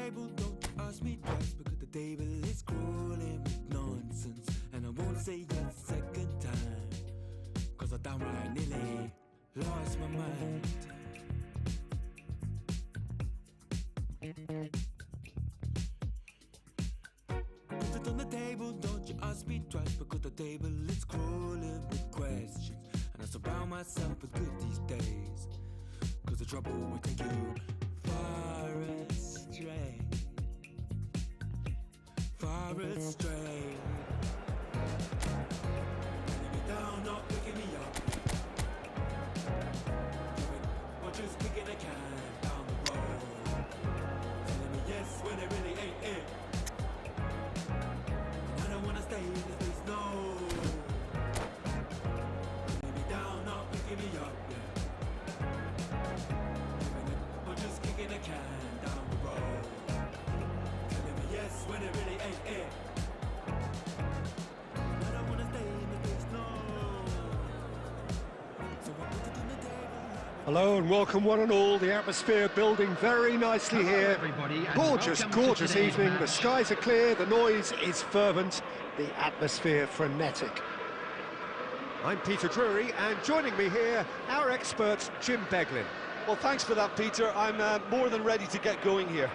table, don't you ask me twice, because the table is crawling with nonsense, and I won't say yes second time, cause I downright nearly lost my mind. Put it on the table, don't you ask me twice, because the table is crawling with questions, and I surround myself with good these days, cause the trouble will take you far astray, far astray. Letting me down, not picking me up, or just kicking a can down the road, telling me yes when it really ain't it. I don't wanna stay in this place, no. Letting me down, not picking me up, or just kicking a can down the road, telling me yes when it really ain't it. I don't wanna stay in this place, no. So I put it on the table. Hello and welcome one and all. The atmosphere building very nicely here. Everybody, and Gorgeous, welcome to gorgeous today's evening. match. The skies are clear, the noise is fervent, the atmosphere frenetic. I'm Peter Drury, and joining me here, our expert Jim Beglin. Well, thanks for that, Peter. I'm more than ready to get going here.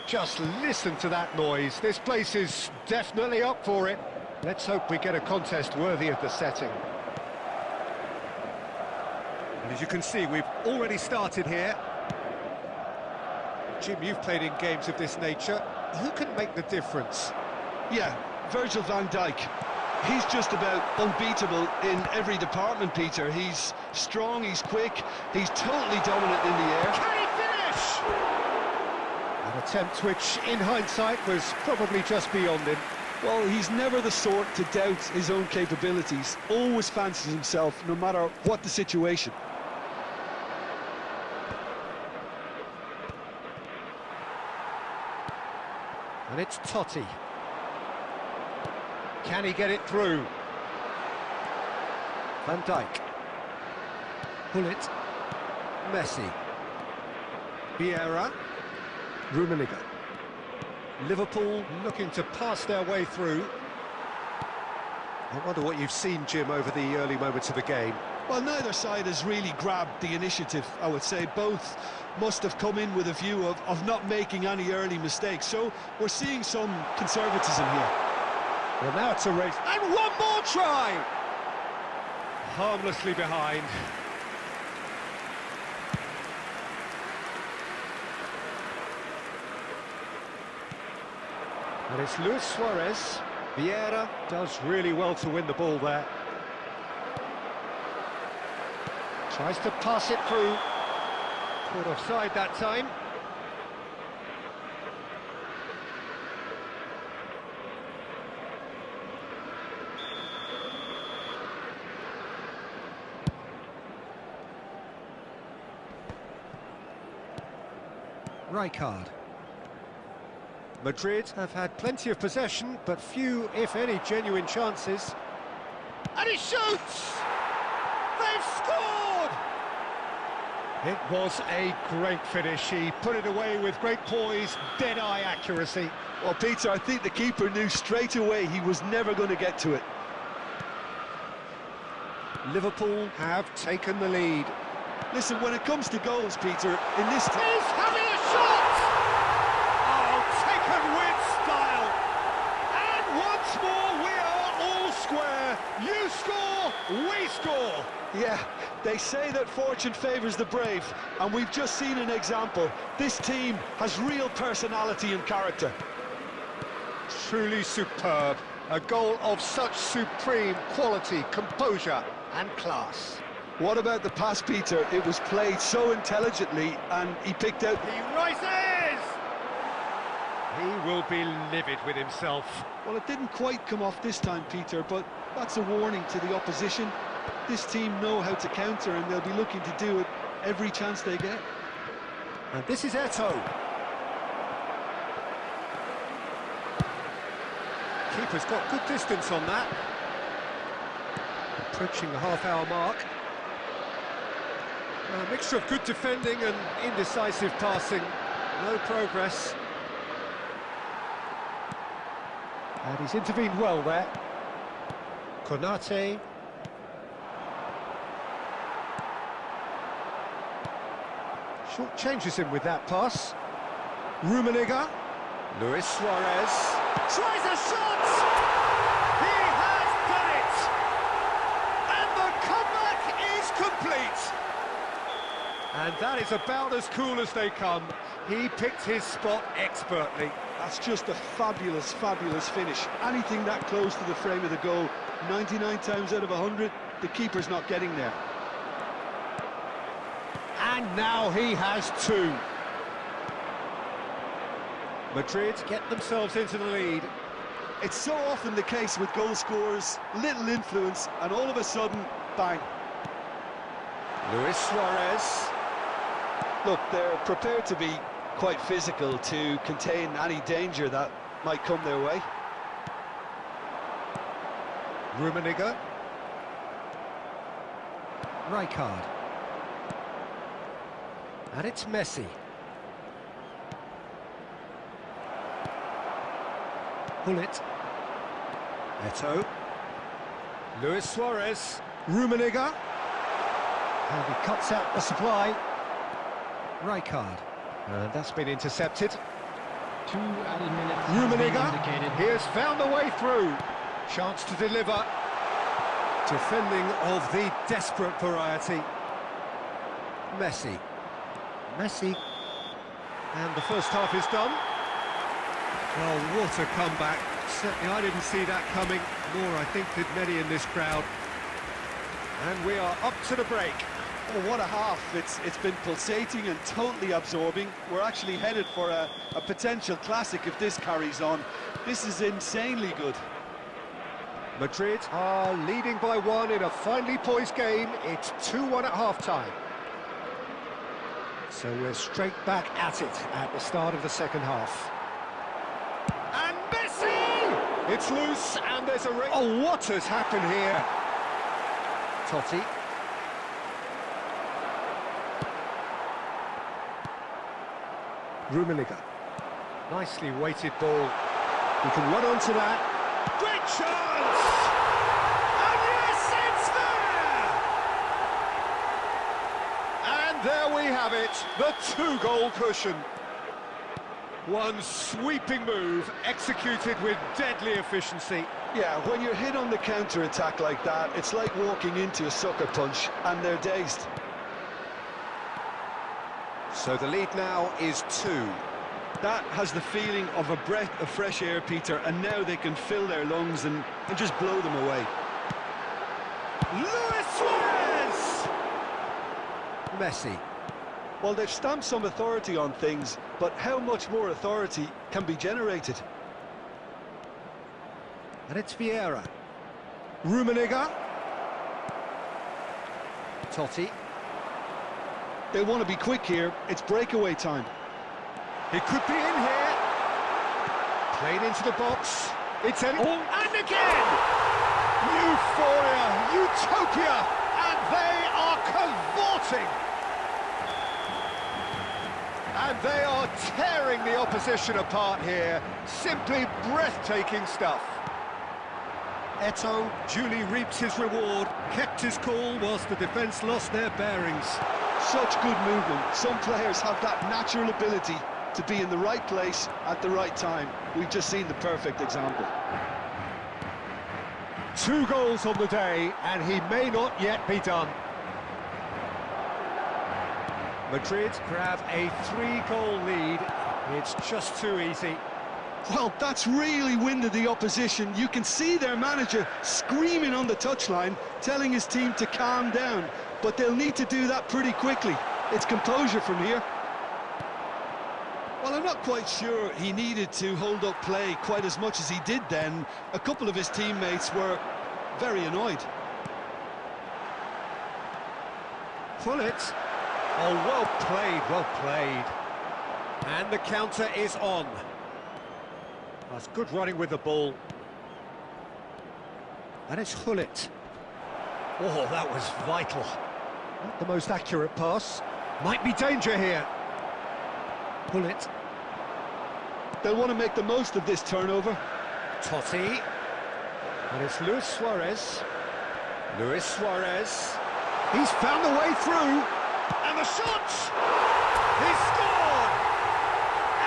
Just listen to that noise. This place is definitely up for it. Let's hope we get a contest worthy of the setting. And as you can see, we've already started here. Jim, you've played in games of this nature. Who can make the difference? Yeah, Virgil van Dijk. He's just about unbeatable in every department, Peter. He's strong, he's quick, he's totally dominant in the air. Can he finish? An attempt which, in hindsight, was probably just beyond him. Well, he's never the sort to doubt his own capabilities. Always fancies himself, no matter what the situation. And it's Totti. Can he get it through? Van Dijk. Bullet. Messi. Vieira. Rummenigge. Liverpool looking to pass their way through. I wonder what you've seen, Jim, over the early moments of the game. Well, neither side has really grabbed the initiative, I would say. Both must have come in with a view of not making any early mistakes. So we're seeing some conservatism here. Well, now it's a race. And one more try! Harmlessly behind. And it's Luis Suarez. Vieira does really well to win the ball there. Tries to pass it through. Caught offside that time. Rijkaard. Madrid have had plenty of possession, but few, if any, genuine chances. And he shoots! They've scored! It was a great finish. He put it away with great poise, dead-eye accuracy. Well, Peter, I think the keeper knew straight away he was never going to get to it. Liverpool have taken the lead. Listen, when it comes to goals, Peter, in this team... He's having a shot! Oh, taken with style! And once more, we are all square. You score, we score! Yeah, they say that fortune favours the brave, and we've just seen an example. This team has real personality and character. Truly superb. A goal of such supreme quality, composure and class. What about the pass, Peter? It was played so intelligently, and he picked out... He rises! He will be livid with himself. Well, it didn't quite come off this time, Peter, but that's a warning to the opposition. This team know how to counter, and they'll be looking to do it every chance they get. And this is Eto'o. Keeper's got good distance on that. Approaching the half-hour mark. A mixture of good defending and indecisive passing. No progress. And he's intervened well there. Konate. Short changes him with that pass. Rummenigge. Luis Suarez. Tries a shot! He has done it! And the comeback is complete! And that is about as cool as they come. He picked his spot expertly. That's just a fabulous, fabulous finish. Anything that close to the frame of the goal, 99 times out of 100, the keeper's not getting there. And now he has two. Madrid get themselves into the lead. It's so often the case with goal scorers, little influence, and all of a sudden, bang. Luis Suarez. Look, they're prepared to be quite physical to contain any danger that might come their way. Rummenigge. Rijkaard. And it's Messi. Gullit. Eto'o. Luis Suarez. Rummenigge. And he cuts out the supply. Rijkaard. And that's been intercepted. 2 added minutes. Rummenigge. He has found a way through. Chance to deliver. Defending of the desperate variety. Messi. Messi. And the first half is done. Well, what a comeback. Certainly I didn't see that coming, nor I think did many in this crowd. And we are up to the break. Oh, what a half. It's been pulsating and totally absorbing. We're actually headed for a potential classic if this carries on. This is insanely good. Madrid are leading by 1 in a finely poised game. It's 2-1 at half-time. So we're straight back at it at the start of the second half. And Messi! It's loose and there's a ring. Oh, what has happened here? Totti. Rummenigge. Nicely weighted ball. He can run onto that. Great chance! And yes, it's there! And there we have it, the 2-goal cushion. One sweeping move, executed with deadly efficiency. Yeah, when you're hit on the counter-attack like that, it's like walking into a sucker punch, and they're dazed. So the lead now is 2. That has the feeling of a breath of fresh air, Peter, and now they can fill their lungs and just blow them away. Luis Suarez! Messi. Well, they've stamped some authority on things, but how much more authority can be generated? And it's Vieira. Rummenigge. Totti. They want to be quick here. It's breakaway time. He could be in here. Played into the box. It's and again! Euphoria, utopia, and they are cavorting. And they are tearing the opposition apart here. Simply breathtaking stuff. Eto'o duly reaps his reward, kept his cool whilst the defence lost their bearings. Such good movement. Some players have that natural ability to be in the right place at the right time. We've just seen the perfect example. 2 goals on the day, and he may not yet be done. Madrid grab a 3-goal lead. It's just too easy. Well, that's really winded the opposition. You can see their manager screaming on the touchline, telling his team to calm down. But they'll need to do that pretty quickly. It's composure from here. Well, I'm not quite sure he needed to hold up play quite as much as he did then. A couple of his teammates were very annoyed. Gullit. Oh, well played, well played. And the counter is on. That's good running with the ball. And it's Gullit. Oh, that was vital. Not the most accurate pass. Might be danger here. Pull it. They'll want to make the most of this turnover. Totti. And it's Luis Suarez. Luis Suarez. He's found a way through. And the shot! He scored!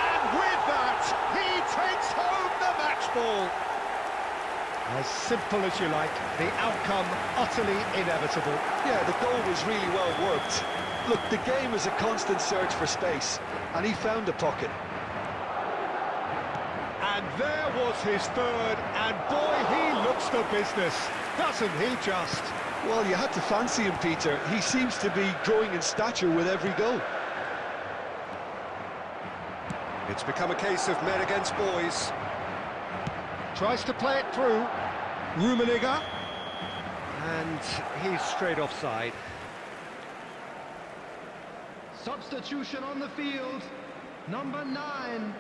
And with that, he takes home the match ball. As simple as you like, the outcome utterly inevitable. Yeah, the goal was really well worked. Look, the game is a constant search for space, and he found a pocket. And there was his third, and boy, he looks the business, doesn't he just? Well, you had to fancy him, Peter. He seems to be growing in stature with every goal. It's become a case of men against boys. Tries to play it through. Rummenigge. And he's straight offside. Substitution on the field. Number 9,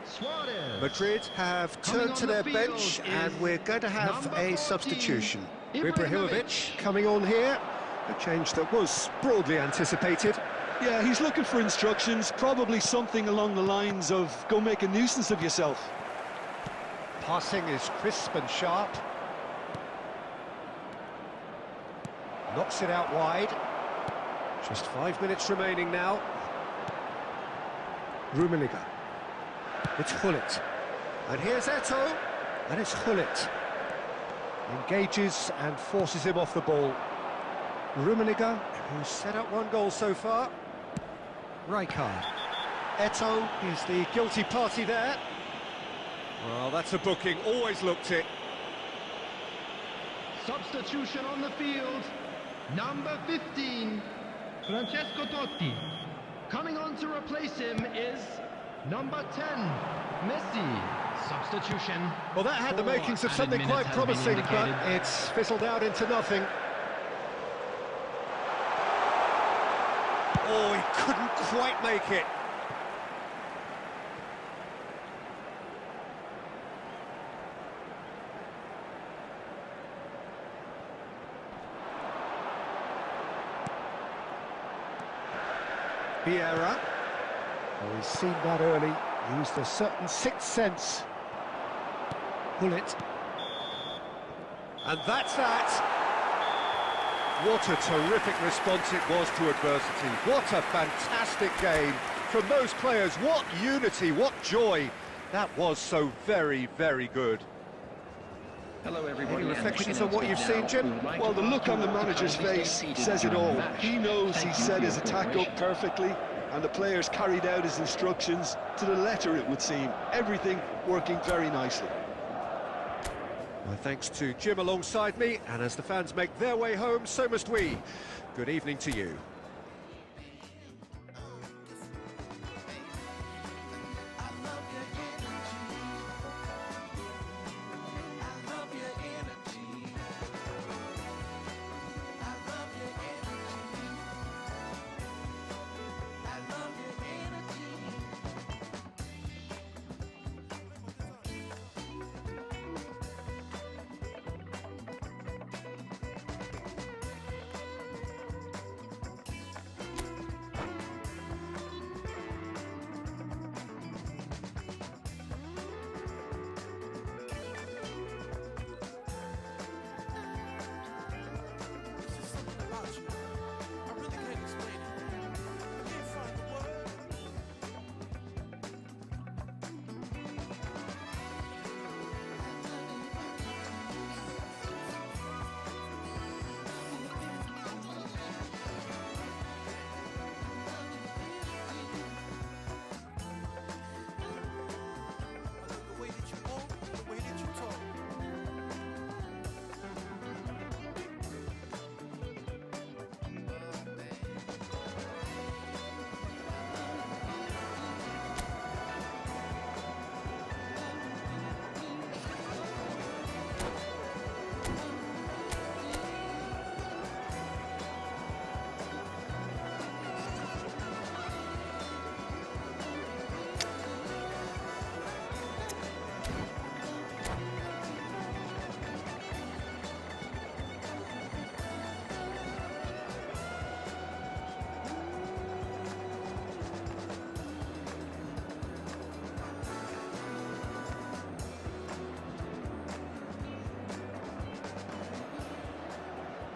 Suarez. Madrid have turned to their bench, and we're going to have a substitution. Ibrahimovic coming on here. A change that was broadly anticipated. Yeah, he's looking for instructions, probably something along the lines of, go make a nuisance of yourself. Passing is crisp and sharp. Knocks it out wide. Just 5 minutes remaining now. Rummenigge. It's Gullit. And here's Eto'o. And it's Gullit. Engages and forces him off the ball. Rummenigge, who's set up 1 goal so far. Rijkaard. Eto'o is the guilty party there. Well, that's a booking, always looked it. Substitution on the field. Number 15, Francesco Totti. Coming on to replace him is number 10, Messi. Substitution. Well, that had the makings of something quite promising, but it's fizzled out into nothing. Oh, he couldn't quite make it. Vieira. Oh, he's seen that early. Used a certain sixth sense. Gullit. And that's that. What a terrific response it was to adversity. What a fantastic game from those players. What unity, what joy. That was so very, very good. Hello everybody. Any reflections on what you've seen, Jim? Well, the look on the manager's face says it all. He knows he set his attack up perfectly, and the players carried out his instructions to the letter, it would seem. Everything working very nicely. My thanks to Jim alongside me, and as the fans make their way home, so must we. Good evening to you.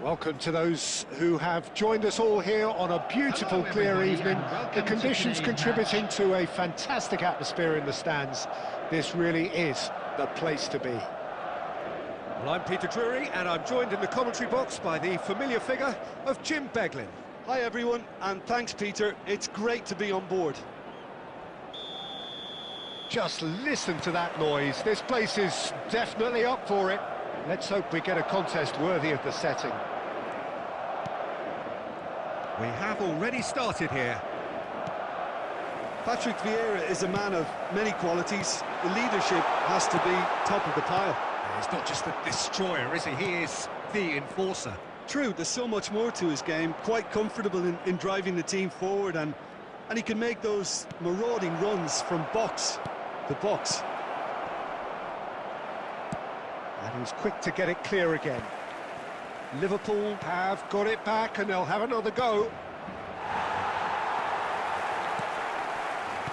Welcome to those who have joined us all here on a beautiful, Hello, clear everybody, evening. and welcome The to conditions today's contributing match. to a fantastic atmosphere in the stands. This really is the place to be. Well, I'm Peter Drury, and I'm joined in the commentary box by the familiar figure of Jim Beglin. Hi everyone, and thanks Peter, it's great to be on board. Just listen to that noise. This place is definitely up for it. Let's hope we get a contest worthy of the setting. We have already started here. Patrick Vieira is a man of many qualities. The leadership has to be top of the pile. He's not just the destroyer, is he? He is the enforcer. True, there's so much more to his game, quite comfortable in driving the team forward, and he can make those marauding runs from box to box. And he's quick to get it clear again. Liverpool have got it back and they'll have another go.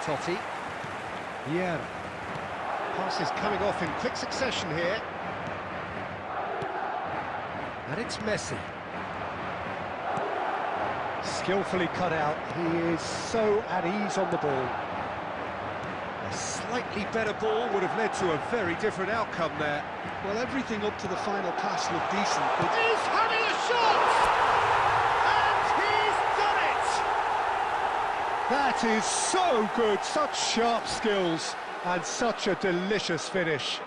Totti. Vieira. Passes coming off in quick succession here. And it's Messi. Skillfully cut out. He is so at ease on the ball. A slightly better ball would have led to a very different outcome there. Well, everything up to the final pass looked decent, but He's having a shot! And he's done it! That is so good, such sharp skills, and such a delicious finish.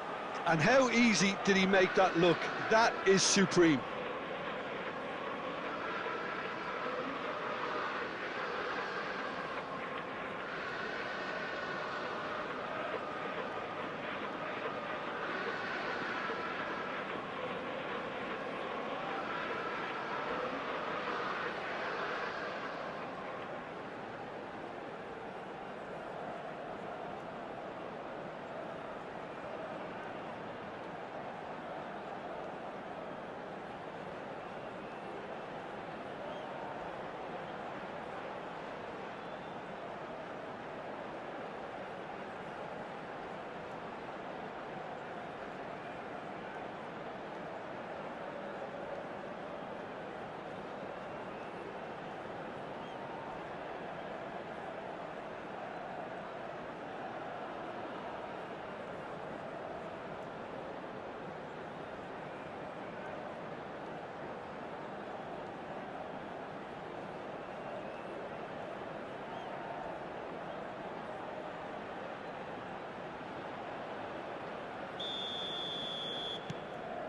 and how easy did he make that look? That is supreme.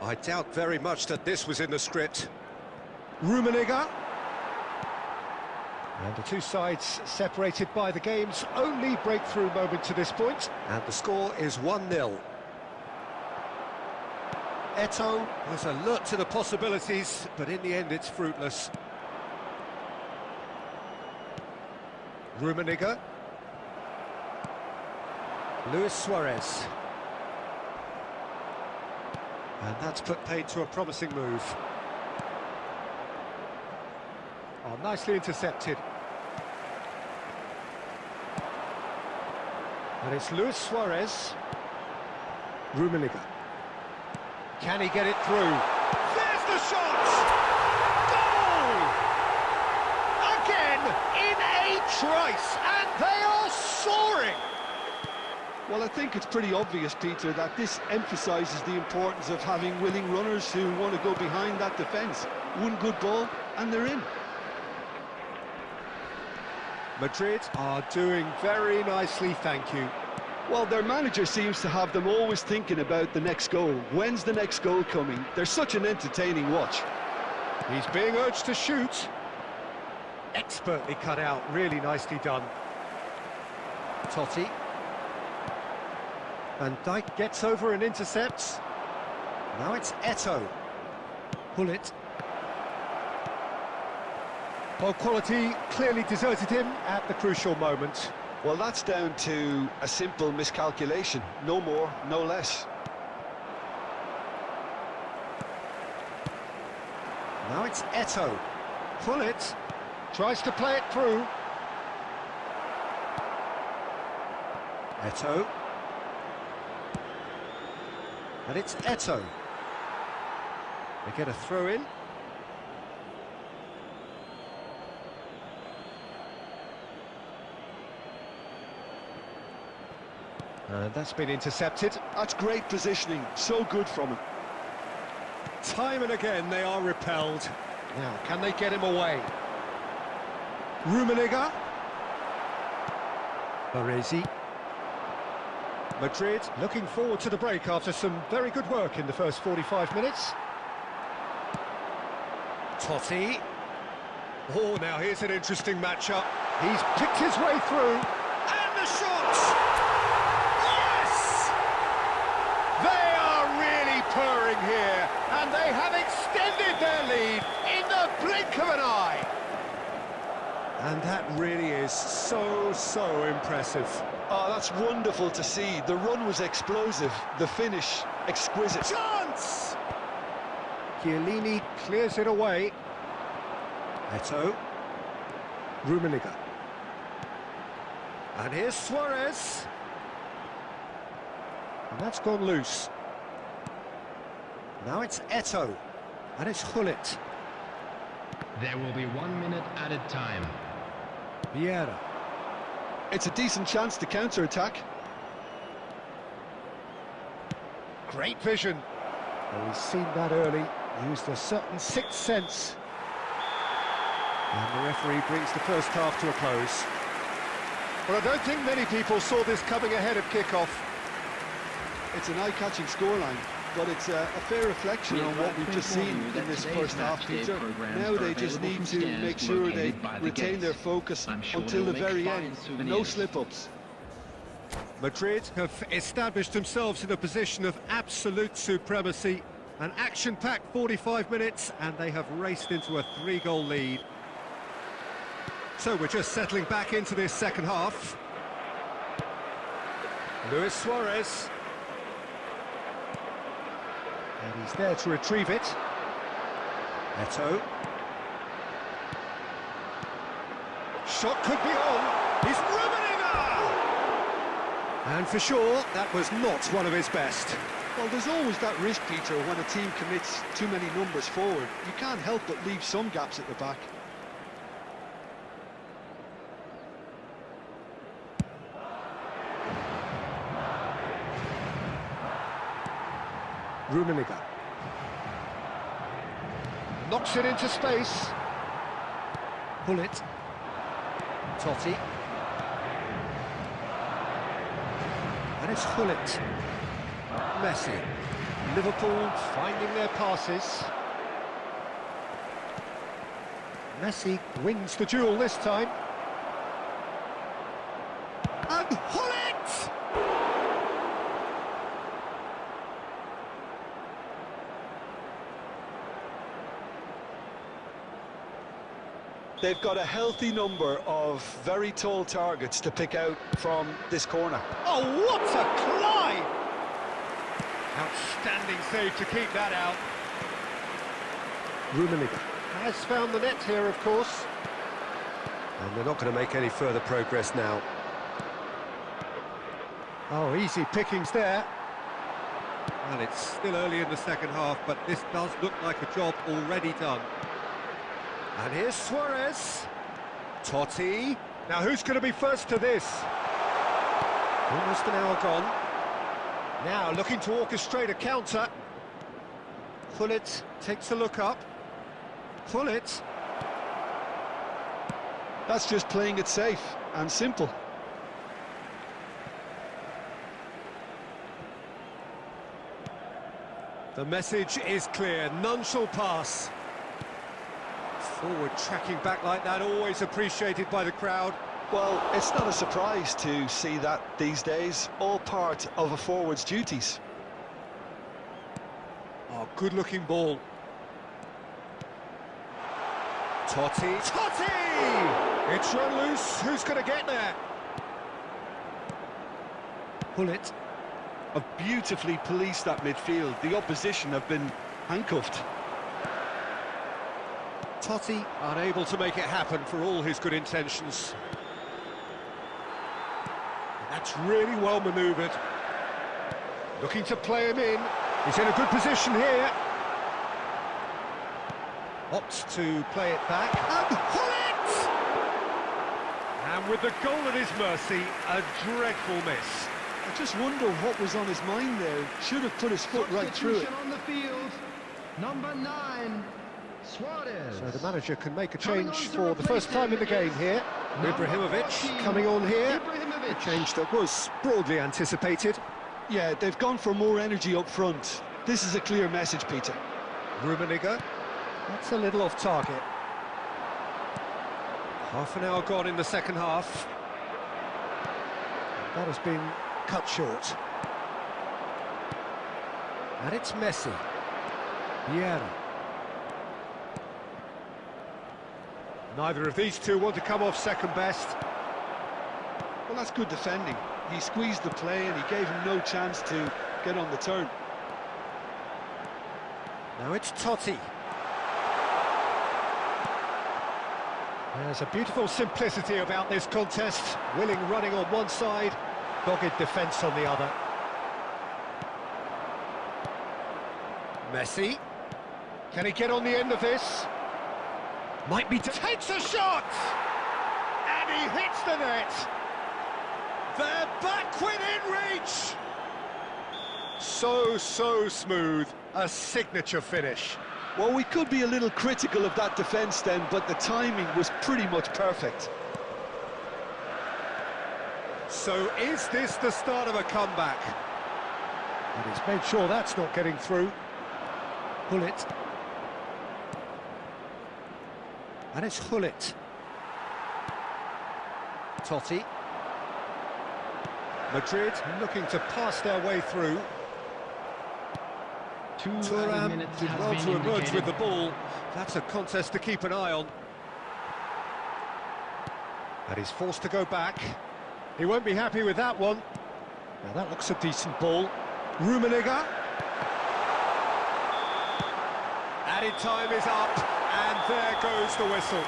I doubt very much that this was in the script. Rummenigge. And the two sides separated by the game's only breakthrough moment to this point. And the score is 1-0. Eto'o was alert to the possibilities, but in the end it's fruitless. Rummenigge. Luis Suarez. And that's put paid to a promising move. Oh, nicely intercepted. And it's Luis Suarez. Rummenigge. Can he get it through? There's the shot! Goal! Again, in a trice, and they are soaring! Well, I think it's pretty obvious, Peter, that this emphasises the importance of having willing runners who want to go behind that defence. One good ball, and they're in. Madrid are doing very nicely, thank you. Well, their manager seems to have them always thinking about the next goal. When's the next goal coming? They're such an entertaining watch. He's being urged to shoot. Expertly cut out, really nicely done. Totti. Van Dijk gets over and intercepts. Now it's Eto'o. Pull it. Well, quality clearly deserted him at the crucial moment. Well, that's down to a simple miscalculation. No more, no less. Now it's Eto'o. Pull it. Tries to play it through. Eto'o. And it's Eto'o. They get a throw in. And that's been intercepted. That's great positioning, so good from him. Time and again they are repelled. Now, can they get him away? Rummenigge. Baresi. Madrid looking forward to the break after some very good work in the first 45 minutes. Totti. Oh, now here's an interesting matchup. He's picked his way through. And the shot! Yes! They are really purring here, and they have extended their lead in the blink of an eye. And that really is so impressive. Oh, that's wonderful to see. The run was explosive, the finish exquisite. Chance! Chiellini clears it away. Eto'o. Rummenigge. And here's Suarez. And that's gone loose. Now it's Eto'o. And it's Gullit. There will be 1 minute added time. Vieira. It's a decent chance to counter-attack. Great vision. Well, he's seen that early. Used a certain sixth sense. And the referee brings the first half to a close. Well, I don't think many people saw this coming ahead of kick-off. It's an eye-catching scoreline, but it's a fair reflection on what we've just seen in this first half, Peter. Now they just need to make sure they retain their focus until the very end. No slip-ups. Madrid have established themselves in a position of absolute supremacy. An action-packed 45 minutes, and they have raced into a 3-goal lead. So we're just settling back into this second half. Luis Suarez. And he's there to retrieve it. Eto'o. Shot could be on. He's Rummenigge! And for sure, that was not one of his best. Well, there's always that risk, Peter, when a team commits too many numbers forward. You can't help but leave some gaps at the back. Rummenigge. Knocks it into space. Gullit. Totti. And it's Gullit. Messi. Liverpool finding their passes. Messi wins the duel this time. And Gullit! They've got a healthy number of very tall targets to pick out from this corner. Oh, what a climb! Outstanding save to keep that out. Rummenigge has found the net here, of course. And they're not going to make any further progress now. Oh, easy pickings there. Well, it's still early in the second half, but this does look like a job already done. And here's Suarez. Totti. Now, who's going to be first to this? Almost an hour gone. Now, looking to orchestrate a counter. Gullit takes a look up. Gullit. That's just playing it safe and simple. The message is clear. None shall pass. Forward tracking back like that, always appreciated by the crowd. Well, it's not a surprise to see that these days, all part of a forward's duties. Oh, good-looking ball. Totti. Totti! It's run loose. Who's going to get there? Gullit. Have beautifully policed that midfield. The opposition have been handcuffed. Totti unable to make it happen for all his good intentions. That's really well manoeuvred. Looking to play him in. He's in a good position here. Opts to play it back. And Gullit! And with the goal at his mercy, a dreadful miss. I just wonder what was on his mind there. Should have put his foot right through it. Substitution on the field, number 9, Suarez. So the manager can make a Coming change on to for the first time in the game here. number Ibrahimovic 14, coming on here. Ibrahimovic. A change that was broadly anticipated. Yeah, they've gone for more energy up front. This is a clear message, Peter. Rummenigge. That's a little off target. Half an hour gone in the second half. That has been cut short. And it's Messi. Vieira. Neither of these two want to come off second best. Well, that's good defending. He squeezed the play and he gave him no chance to get on the turn. Now it's Totti. There's a beautiful simplicity about this contest. Willing running on one side, dogged defence on the other. Messi. Can he get on the end of this? Might be... Takes a shot! And he hits the net! They're back within reach! So smooth. A signature finish. Well, we could be a little critical of that defence then, but the timing was pretty much perfect. So is this the start of a comeback? And he's made sure that's not getting through. Hullet. And it's Hullet. Totti. Madrid looking to pass their way through. 2 added Thuram minutes did has well been to emerge indicated. with the ball. That's a contest to keep an eye on. And he's forced to go back. He won't be happy with that one. Now that looks a decent ball. Rummenigge. Added time is up, and there goes the whistle.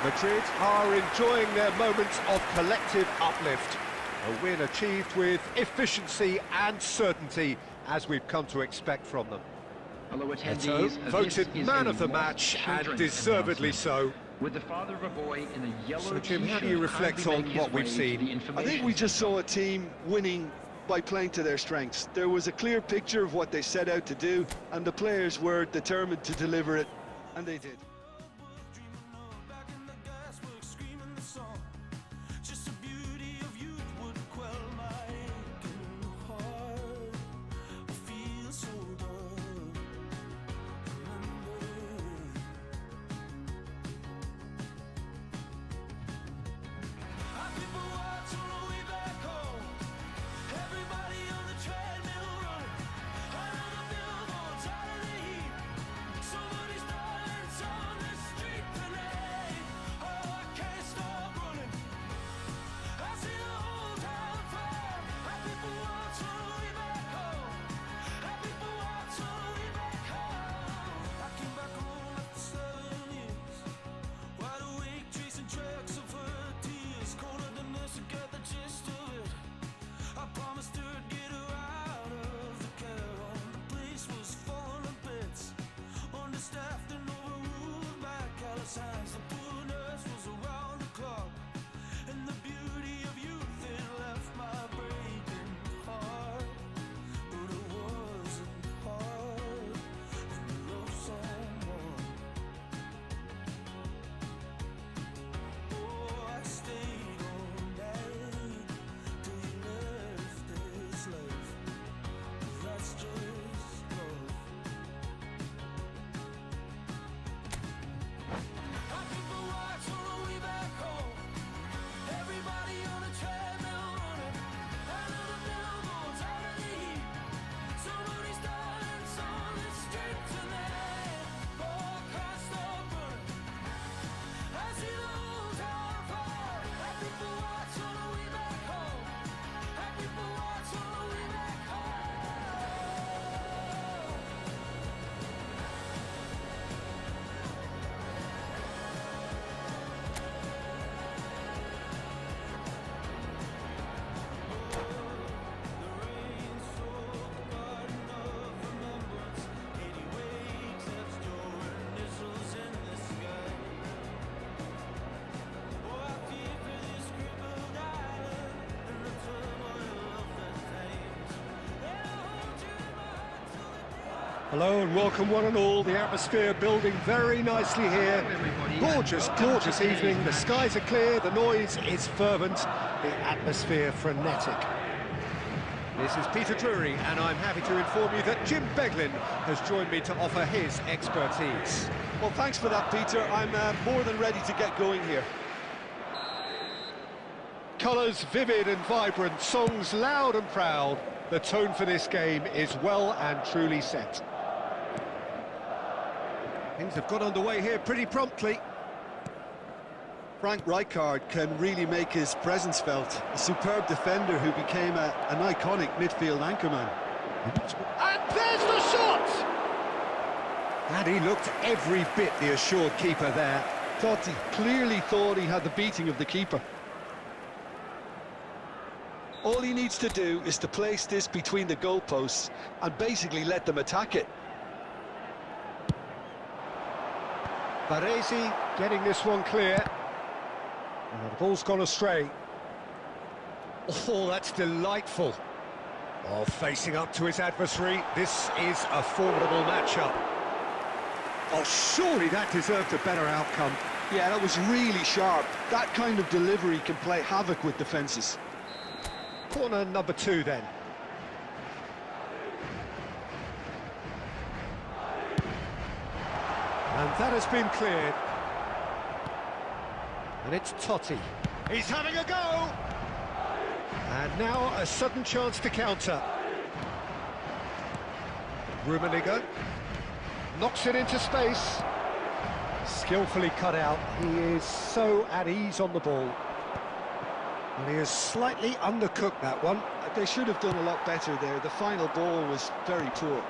Madrid are enjoying their moments of collective uplift. A win achieved with efficiency and certainty, as we've come to expect from them. Hello, Eto attendees. voted This is man a of the Lost match, and Children deservedly announcement. so. With the father of a boy in a yellow So, Jim, how do t-shirt you reflect kindly on make his what we've way to seen? the I think information we just center. saw a team winning by playing to their strengths. There was a clear picture of what they set out to do, and the players were determined to deliver it, and they did. Hello and welcome one and all. The atmosphere building very nicely here. Gorgeous, gorgeous evening. The skies are clear, the noise is fervent, the atmosphere frenetic. This is Peter Drury, and I'm happy to inform you that Jim Beglin has joined me to offer his expertise. Well, thanks for that, Peter. I'm more than ready to get going here. Colours vivid and vibrant, songs loud and proud. The tone for this game is well and truly set. Things have got underway here pretty promptly. Frank Rijkaard can really make his presence felt. A superb defender who became an iconic midfield anchorman. And there's the shot! And he looked every bit the assured keeper there. Totti clearly thought he had the beating of the keeper. All he needs to do is to place this between the goalposts and basically let them attack it. Baresi getting this one clear. And the ball's gone astray. Oh, that's delightful. Oh, facing up to his adversary. This is a formidable matchup. Oh, surely that deserved a better outcome. Yeah, that was really sharp. That kind of delivery can play havoc with defences. Corner number 2 then. And that has been cleared. And it's Totti. He's having a go! And now a sudden chance to counter. Rummenigge knocks it into space. Skillfully cut out. He is so at ease on the ball. And he has slightly undercooked that one. They should have done a lot better there. The final ball was very poor.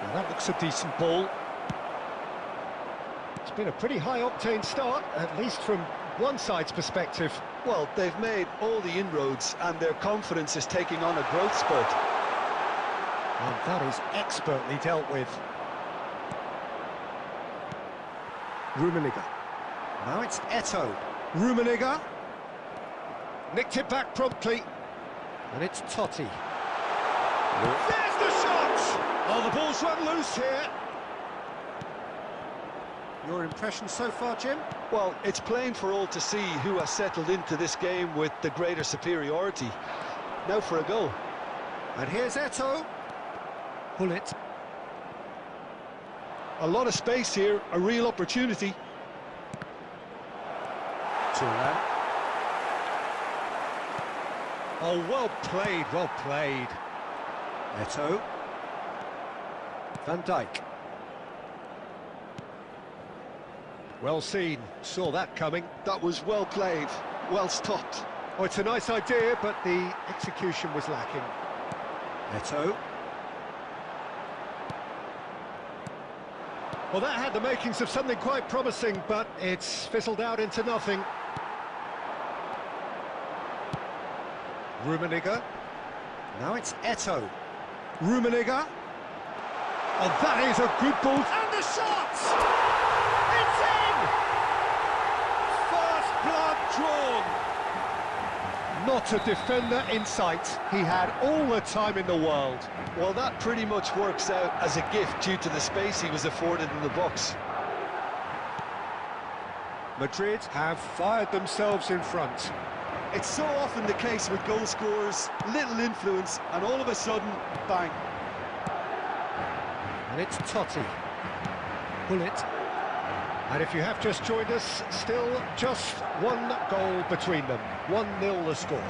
Well, that looks a decent ball. It's been a pretty high-octane start, at least from one side's perspective. Well, they've made all the inroads and their confidence is taking on a growth spurt. And that is expertly dealt with. Rummenigge. Now it's Eto'o. Rummenigge. Nicked it back promptly. And it's Totti. There's the shot! Oh, the ball's run loose here. Your impression so far, Jim? Well, it's plain for all to see who has settled into this game with the greater superiority. Now for a goal. And here's Eto'o. Pull it. A lot of space here, a real opportunity. Turan. Oh, well played, well played. Eto'o. Van Dijk. Well seen, saw that coming. That was well played, well stopped. Oh, it's a nice idea, but the execution was lacking. Eto'o. Well, that had the makings of something quite promising, but it's fizzled out into nothing. Rummenigge. Now it's Eto'o. Rummenigge. Oh, that is a good ball. And the shot! It's in! First blood drawn. Not a defender in sight. He had all the time in the world. Well, that pretty much works out as a gift due to the space he was afforded in the box. Madrid have fired themselves in front. It's so often the case with goal scorers, little influence, and all of a sudden, bang. And it's Totti. Pull it. And if you have just joined us, still just one goal between them. 1-0 the score.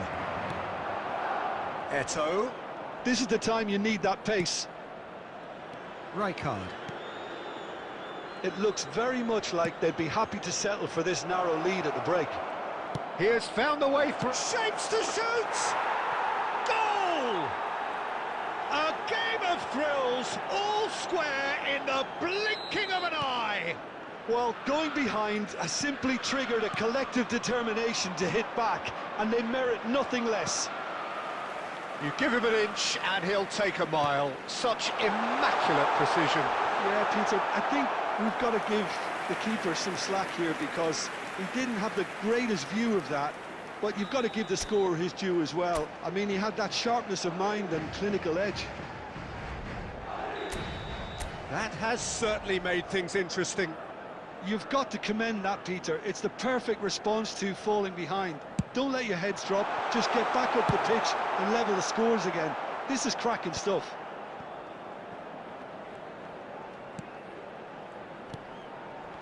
Eto'o. This is the time you need that pace. Rijkaard. It looks very much like they'd be happy to settle for this narrow lead at the break. He has found a way through. Shapes to shoot! Goal! A game of thrills, all square in the blinking of an eye. Well, going behind has simply triggered a collective determination to hit back, and they merit nothing less. You give him an inch and he'll take a mile. Such immaculate precision. Yeah, Peter, I think we've got to give the keeper some slack here because He didn't have the greatest view of that, but you've got to give the scorer his due as well. I mean, he had that sharpness of mind and clinical edge. That has certainly made things interesting. You've got to commend that, Peter. It's the perfect response to falling behind. Don't let your heads drop, just get back up the pitch and level the scores again. This is cracking stuff.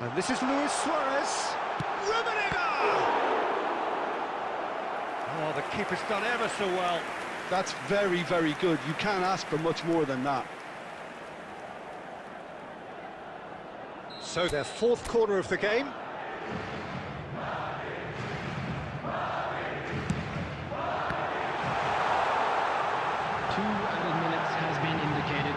And this is Luis Suarez. Rummenigge! Oh, the keeper's done ever so well. That's very, very good. You can't ask for much more than that. So their fourth corner of the game. 2 added minutes has been indicated.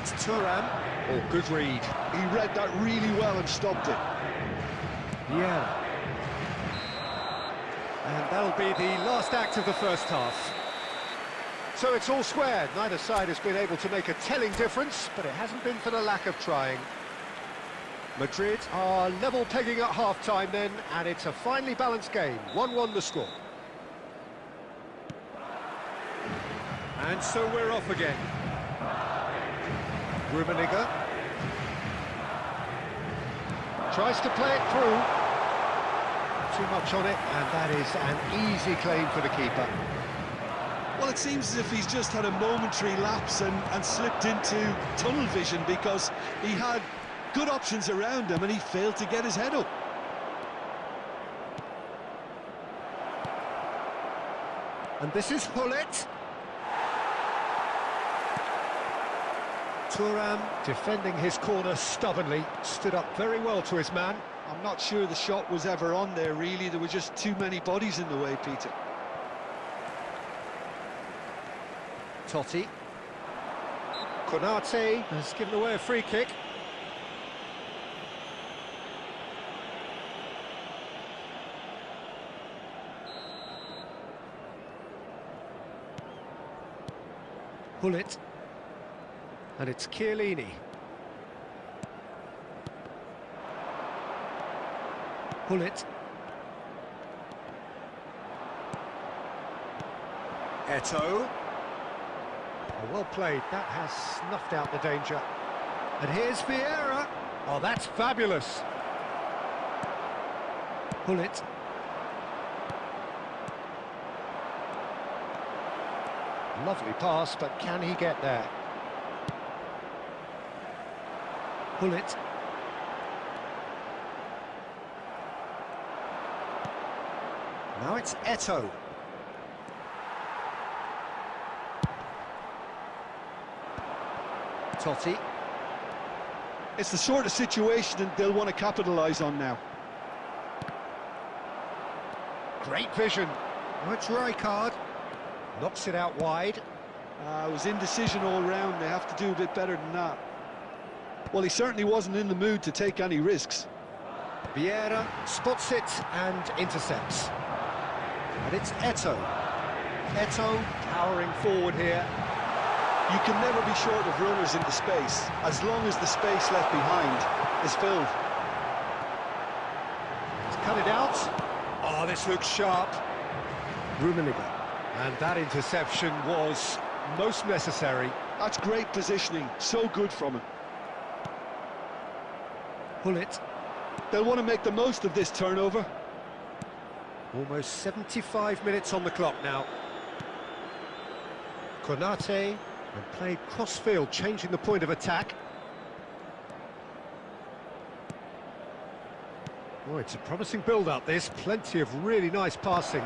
It's Thuram. Oh, good read. He read that really well and stopped it. Yeah. And that'll be the last act of the first half. So it's all squared. Neither side has been able to make a telling difference, but it hasn't been for the lack of trying. Madrid are level pegging at half-time then, and it's a finely balanced game. 1-1 the score. And so we're off again. Rummenigge tries to play it through. Too much on it, and that is an easy claim for the keeper. Well, it seems as if he's just had a momentary lapse and slipped into tunnel vision, because he had good options around him and he failed to get his head up. And this is Hullet. Thuram defending his corner stubbornly, stood up very well to his man. I'm not sure the shot was ever on there, really. There were just too many bodies in the way, Peter. Totti. Konate has given away a free kick. Hullet. And it's Chiellini. Hullet. Eto'o. Oh, well played. That has snuffed out the danger. And here's Vieira. Oh, that's fabulous. Hullet. Lovely pass, but can he get there? Hullet. Now it's Eto'o. Totti. It's the sort of situation that they'll want to capitalise on now. Great vision. Oh, it's Rijkaard. Knocks it out wide. It was indecision all round. They have to do a bit better than that. Well, he certainly wasn't in the mood to take any risks. Vieira spots it and intercepts. And it's Eto'o. Eto'o powering forward here. You can never be short of runners into space, as long as the space left behind is filled. He's cut it out. Oh, this looks sharp. Rummenigge. And that interception was most necessary. That's great positioning, so good from him. Hullet. They'll want to make the most of this turnover. Almost 75 minutes on the clock now. Konate, and played cross-field, changing the point of attack. Oh, it's a promising build-up, this. Plenty of really nice passing.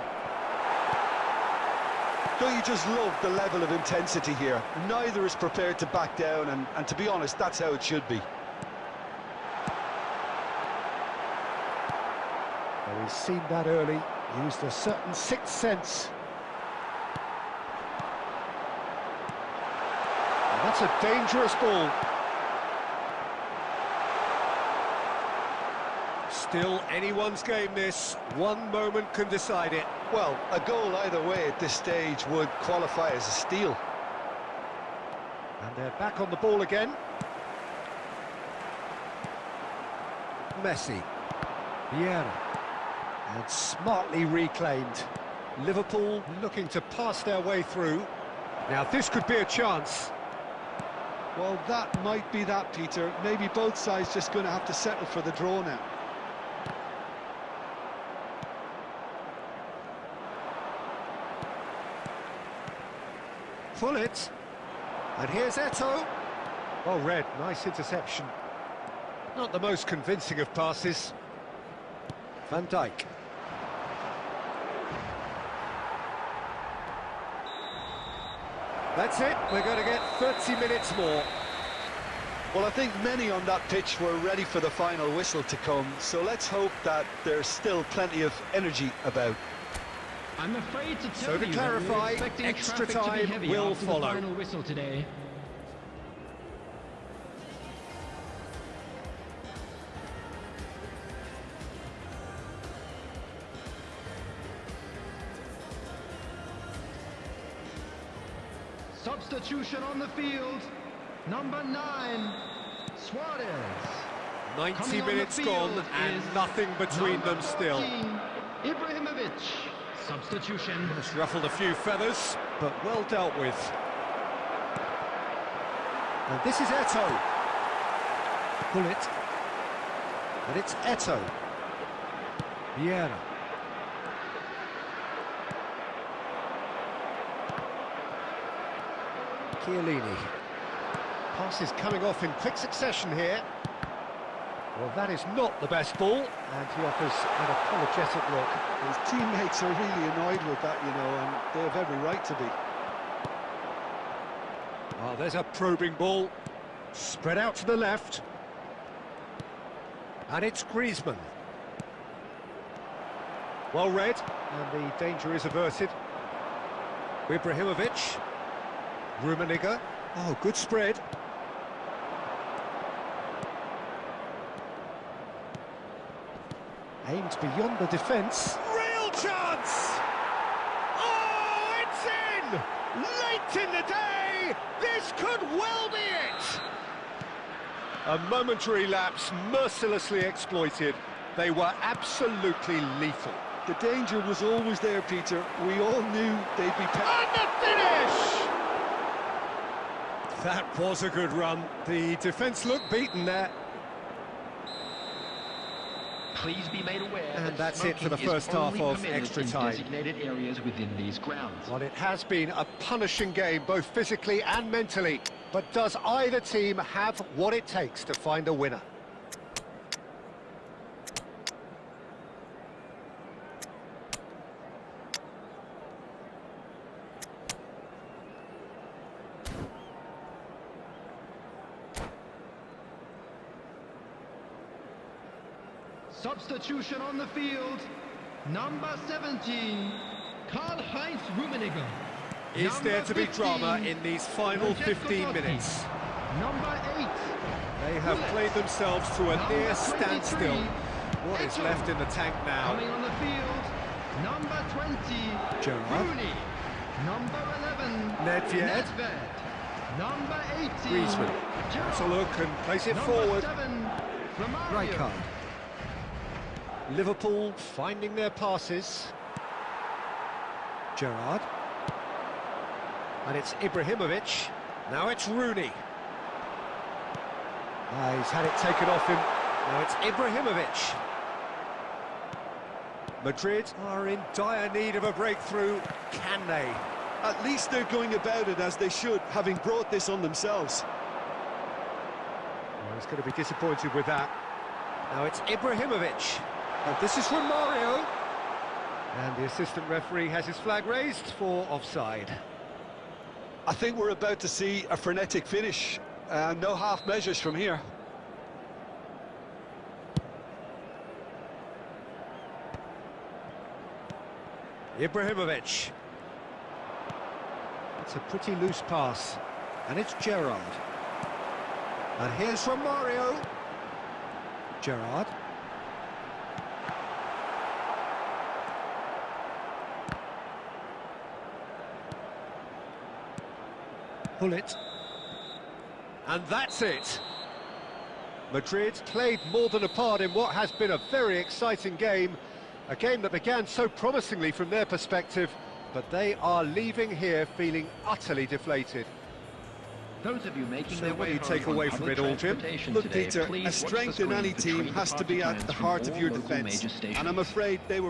Don't you just love the level of intensity here? Neither is prepared to back down, and to be honest, that's how it should be. Well, he's seen that early, used a certain sixth sense. And that's a dangerous ball. Still anyone's game, this. One moment can decide it. Well, a goal either way at this stage would qualify as a steal. And they're back on the ball again. Messi. Vieira. And smartly reclaimed. Liverpool looking to pass their way through. Now this could be a chance. Well, that might be that, Peter. Maybe both sides just going to have to settle for the draw now. Pull it. And here's Eto'o. Well read, nice interception. Not the most convincing of passes. Van Dijk. That's it, we're going to get 30 minutes more. Well, I think many on that pitch were ready for the final whistle to come, so let's hope that there's still plenty of energy about. I'm afraid to tell So to you clarify, that we're expecting extra traffic to be time heavy will after follow. the final whistle today. Substitution on the field. Number 9, Suarez. 90 Coming on the minutes field gone and is nothing between number them still. 14, Ibrahimovic. Substitution. It's ruffled a few feathers, but well dealt with. And this is Eto'o. Pull it. And it's Eto'o. Vieira. Chiellini. Passes coming off in quick succession here. Well, that is not the best ball, and he offers an apologetic look. His teammates are really annoyed with that, you know, and they have every right to be. Oh, there's a probing ball. Spread out to the left. And it's Griezmann. Well read, and the danger is averted. Ibrahimovic. Rummenigge. Oh, good spread. Aimed beyond the defence. Real chance! Oh, it's in! Late in the day! This could well be it! A momentary lapse mercilessly exploited. They were absolutely lethal. The danger was always there, Peter. We all knew they'd be... And the finish! That was a good run. The defence looked beaten there. Please be made aware And that that's it for the smoking is first half only of permitted extra in time. designated areas within these grounds. Well, it has been a punishing game, both physically and mentally. But does either team have what it takes to find a winner? Substitution on the field. Number 17, Karl-Heinz Rummenigge. Is Number there to be 15, drama in these final Francesco 15 Totti. minutes? Number 8, They have Bullet. played themselves to a Number near 23, standstill. What is Eto'o. left in the tank now? coming on the field. Number 20, Gerrard. Rooney. Number 11, Nedved. Number 18, Griezmann. Gerrard. That's a look and place it Number forward. 7, Romario. Rijkaard. Liverpool finding their passes. Gerrard. And it's Ibrahimovic. Now it's Rooney. He's had it taken off him. Now it's Ibrahimovic. Madrid are in dire need of a breakthrough. Can they? At least they're going about it as they should, having brought this on themselves. Well, he's going to be disappointed with that. Now it's Ibrahimovic. And this is Romario. And the assistant referee has his flag raised for offside. I think we're about to see a frenetic finish. No half measures from here. Ibrahimovic. It's a pretty loose pass. And it's Gerrard. And here's Romario. Gerrard. Pull it. And that's it. Madrid played more than a part in what has been a very exciting game. A game that began so promisingly from their perspective, but they are leaving here feeling utterly deflated. Those of you making So their what do way you take home away on from public it all, Jim? transportation Look, today, Peter, please a watch the strength in screen any for team train has to be departure at the times heart from of your all local defence. major stations. And I'm afraid they were